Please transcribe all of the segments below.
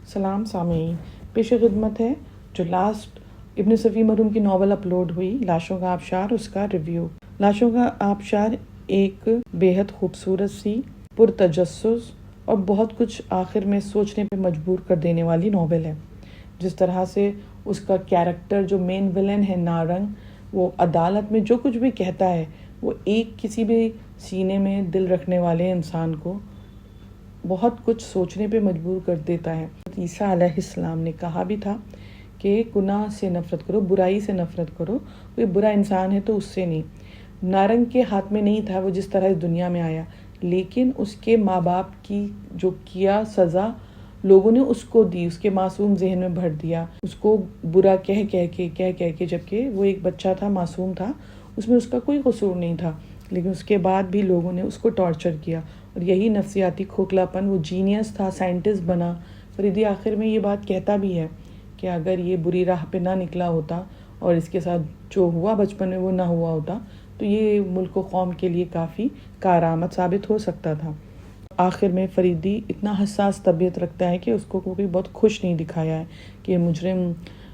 سلام سامعین، پیش خدمت ہے جو لاسٹ ابن صفی مرحوم کی ناول اپلوڈ ہوئی لاشوں کا آبشار، اس کا ریویو۔ لاشوں کا آبشار ایک بیحد خوبصورت سی پرتجسس اور بہت کچھ آخر میں سوچنے پہ مجبور کر دینے والی ناول ہے۔ جس طرح سے اس کا کیریکٹر جو مین ویلن ہے نارنگ، وہ عدالت میں جو کچھ بھی کہتا ہے وہ ایک کسی بھی سینے میں دل رکھنے والے انسان کو بہت کچھ سوچنے پہ مجبور کر دیتا ہے۔ عیسیٰ علیہ السلام نے کہا بھی تھا کہ گناہ سے نفرت کرو، برائی سے نفرت کرو، کوئی برا انسان ہے تو اس سے نہیں۔ نارنگ کے ہاتھ میں نہیں تھا وہ جس طرح اس دنیا میں آیا، لیکن اس کے ماں باپ کی جو کیا سزا لوگوں نے اس کو دی، اس کے معصوم ذہن میں بھر دیا، اس کو برا کہہ کے جبکہ وہ ایک بچہ تھا، معصوم تھا، اس میں اس کا کوئی قصور نہیں تھا، لیکن اس کے بعد بھی لوگوں نے اس کو ٹارچر کیا، اور یہی نفسیاتی کھوکھلاپن، وہ جینیس تھا، سائنٹسٹ بنا۔ فریدی آخر میں یہ بات کہتا بھی ہے کہ اگر یہ بری راہ پہ نہ نکلا ہوتا اور اس کے ساتھ جو ہوا بچپن میں وہ نہ ہوا ہوتا تو یہ ملک و قوم کے لیے کافی کارآمد ثابت ہو سکتا تھا۔ آخر میں فریدی اتنا حساس طبیعت رکھتا ہے کہ اس کو کوئی بہت خوش نہیں دکھایا ہے کہ یہ مجرم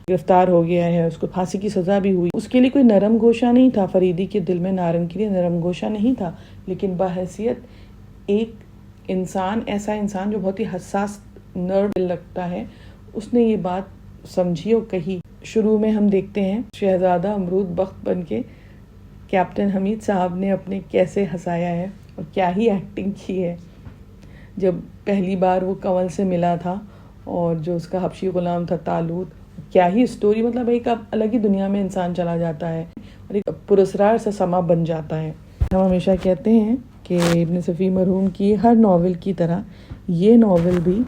گرفتار ہو گیا ہے، اس کو پھانسی کی سزا بھی ہوئی۔ اس کے لیے کوئی نرم گوشہ نہیں تھا، فریدی کے دل میں نارنگ کے لیے نرم گوشہ نہیں تھا، لیکن بحیثیت ایک انسان، ایسا انسان جو بہت ہی حساس نرو دل رکھتا ہے، اس نے یہ بات سمجھی اور کہی۔ شروع میں ہم دیکھتے ہیں شہزادہ امرود بخت بن کے کیپٹن حمید صاحب نے اپنے کیسے ہنسایا ہے اور کیا ہی ایکٹنگ کی ہے جب پہلی بار وہ کنول سے ملا تھا، اور جو اس کا حبشی غلام تھا طالوت، کیا ہی سٹوری، مطلب ایک الگ ہی دنیا میں انسان چلا جاتا ہے اور ایک پراسرار سا سما بن جاتا ہے۔ ہم ہمیشہ کہتے ہیں کہ ابن صفی مرحوم کی ہر ناول کی طرح یہ ناول بھی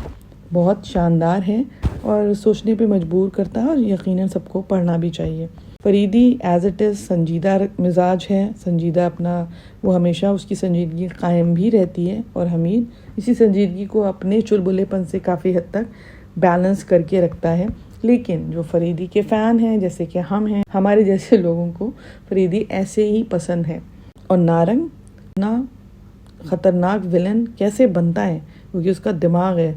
بہت شاندار ہے اور سوچنے پہ مجبور کرتا ہے، اور یقیناً سب کو پڑھنا بھی چاہیے۔ فریدی ایز اٹ از سنجیدہ مزاج ہے، سنجیدہ اپنا، وہ ہمیشہ اس کی سنجیدگی قائم بھی رہتی ہے، اور حمید اسی سنجیدگی کو اپنے چلبلے پن سے کافی حد تک بیلنس کر کے رکھتا ہے۔ لیکن جو فریدی کے فین ہیں جیسے کہ ہم ہیں، ہمارے جیسے لوگوں کو فریدی ایسے ہی پسند ہے۔ اور نارنگ اتنا خطرناک ویلن کیسے بنتا ہے، کیونکہ اس کا دماغ ہے۔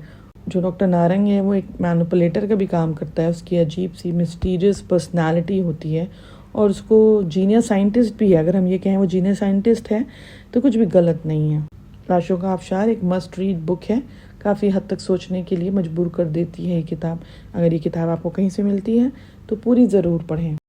جو ڈاکٹر نارنگ ہے وہ ایک مینوپولیٹر کا بھی کام کرتا ہے، اس کی عجیب سی مسٹیریس پرسنالٹی ہوتی ہے، اور اس کو جینیس سائنٹسٹ بھی ہے۔ اگر ہم یہ کہیں وہ جینیس سائنٹسٹ ہے تو کچھ بھی غلط نہیں ہے۔ لاشوں کا آبشار ایک مسٹ ریڈ بک ہے، کافی حد تک سوچنے کے لیے مجبور کر دیتی ہے یہ کتاب۔ اگر یہ کتاب آپ کو کہیں سے ملتی ہے تو پوری ضرور پڑھیں۔